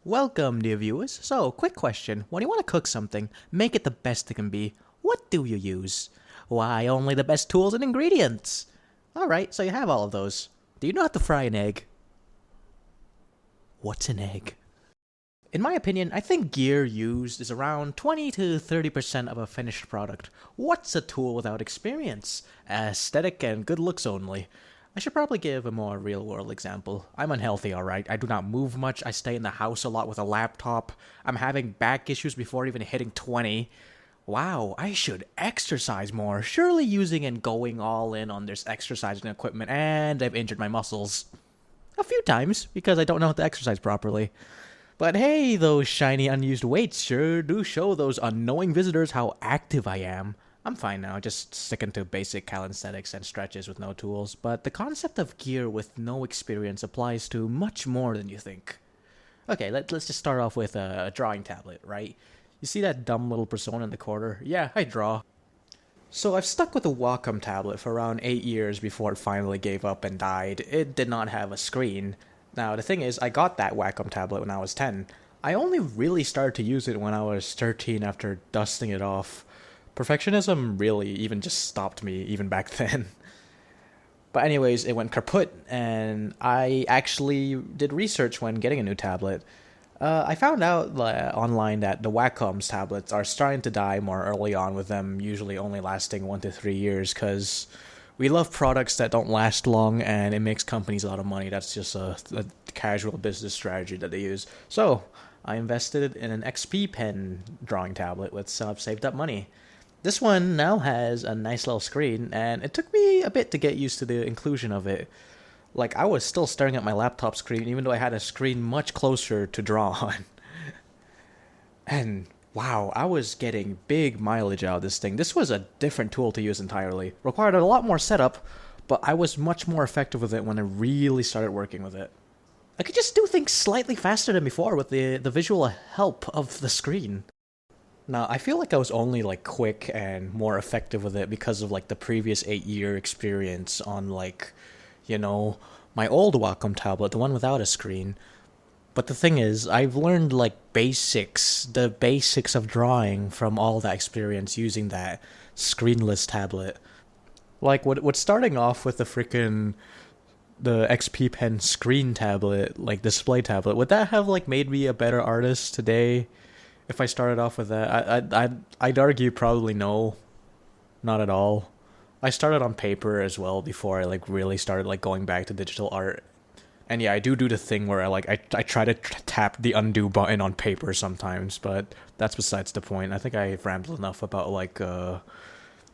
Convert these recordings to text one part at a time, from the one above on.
Welcome, dear viewers. So, quick question. When you want to cook something, make it the best it can be, what do you use? Why, only the best tools and ingredients. Alright, so you have all of those. Do you know how to fry an egg? What's an egg? In my opinion, I think gear used is around 20 to 30% of a finished product. What's a tool without experience? Aesthetic and good looks only. I should probably give a more real-world example. I'm unhealthy, alright? I do not move much, I stay in the house a lot with a laptop. I'm having back issues before even hitting 20. Wow, I should exercise more. Surely using and going all in on this exercising equipment, and I've injured my muscles. A few times, because I don't know how to exercise properly. But hey, those shiny unused weights sure do show those unknowing visitors how active I am. I'm fine now, just sticking to basic calisthenics and stretches with no tools, but the concept of gear with no experience applies to much more than you think. Okay, let's just start off with a drawing tablet, right? You see that dumb little persona in the corner? Yeah, I draw. So I've stuck with the Wacom tablet for around 8 years before it finally gave up and died. It did not have a screen. Now, the thing is, I got that Wacom tablet when I was 10. I only really started to use it when I was 13 after dusting it off. Perfectionism really even just stopped me even back then. But anyways, it went kaput, and I actually did research when getting a new tablet. I found out online that the Wacom's tablets are starting to die more early on, with them usually only lasting 1 to 3 years, because we love products that don't last long, and it makes companies a lot of money. That's just a casual business strategy that they use. So, I invested in an XP Pen drawing tablet with some saved up money. This one now has a nice little screen, and it took me a bit to get used to the inclusion of it. Like, I was still staring at my laptop screen, even though I had a screen much closer to draw on. And, wow, I was getting big mileage out of this thing. This was a different tool to use entirely. Required a lot more setup, but I was much more effective with it when I really started working with it. I could just do things slightly faster than before with the visual help of the screen. Now, I feel like I was only, quick and more effective with it because of, the previous 8-year experience on, my old Wacom tablet, the one without a screen. But the thing is, I've learned, the basics of drawing from all that experience using that screenless tablet. What starting off with the XP Pen screen tablet, display tablet, would that have, made me a better artist today? If I started off with that, I'd argue probably no, not at all. I started on paper as well before I really started going back to digital art. And yeah, I do the thing where I try to tap the undo button on paper sometimes, but that's besides the point. I think I've rambled enough about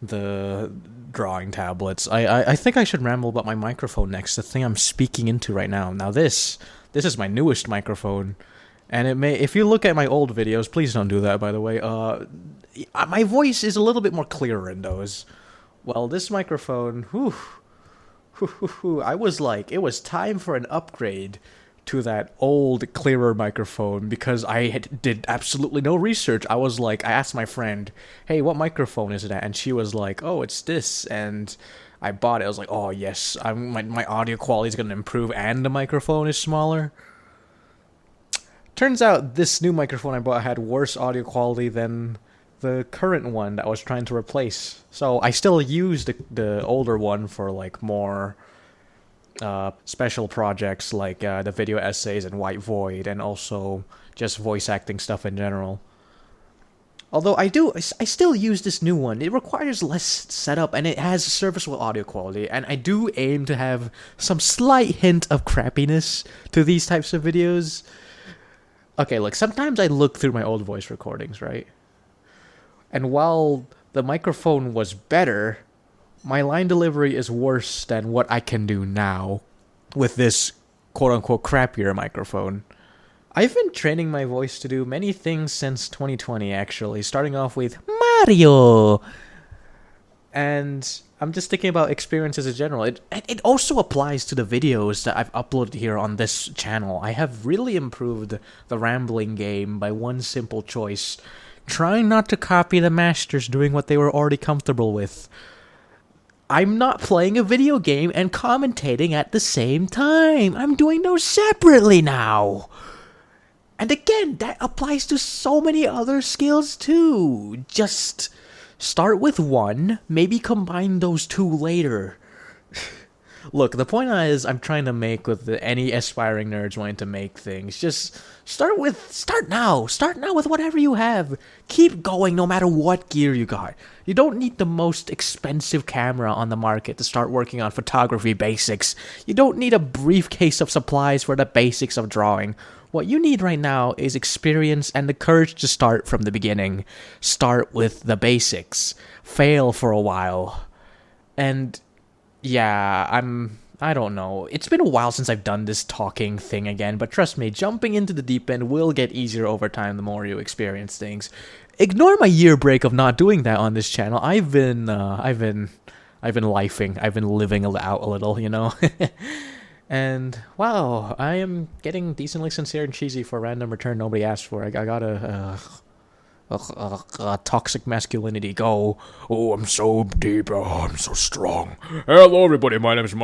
the drawing tablets. I think I should ramble about my microphone next, the thing I'm speaking into right now. Now this is my newest microphone. And it may, if you look at my old videos, please don't do that, by the way, my voice is a little bit more clearer in those. Well, this microphone, I was like, it was time for an upgrade to that old, clearer microphone, because I did absolutely no research. I asked my friend, hey, what microphone is it at? And she was like, oh, it's this, and I bought it. I was like, oh, yes, my audio quality is going to improve, and the microphone is smaller. Turns out this new microphone I bought had worse audio quality than the current one that I was trying to replace. So I still use the older one for more special projects the video essays and White Void, and also just voice acting stuff in general. Although I still use this new one. It requires less setup, and it has serviceable audio quality, and I do aim to have some slight hint of crappiness to these types of videos. Okay, look, sometimes I look through my old voice recordings, right? And while the microphone was better, my line delivery is worse than what I can do now with this quote-unquote crappier microphone. I've been training my voice to do many things since 2020, actually, starting off with Mario! And I'm just thinking about experiences in general. It also applies to the videos that I've uploaded here on this channel. I have really improved the rambling game by one simple choice. Trying not to copy the masters doing what they were already comfortable with. I'm not playing a video game and commentating at the same time. I'm doing those separately now. And again, that applies to so many other skills too. Just start with one, maybe combine those two later. Look, the point is I'm trying to make with any aspiring nerds wanting to make things. Just start now. Start now with whatever you have. Keep going no matter what gear you got. You don't need the most expensive camera on the market to start working on photography basics. You don't need a briefcase of supplies for the basics of drawing. What you need right now is experience and the courage to start from the beginning. Start with the basics. Fail for a while. And yeah, I don't know. It's been a while since I've done this talking thing again, but trust me, jumping into the deep end will get easier over time the more you experience things. Ignore my year break of not doing that on this channel. I've been lifing. I've been living out a little, you know. And wow, I am getting decently sincere and cheesy for a random return nobody asked for. I got a toxic masculinity go. Oh, I'm so deep. Oh, I'm so strong. Hello, everybody. My name is Mark.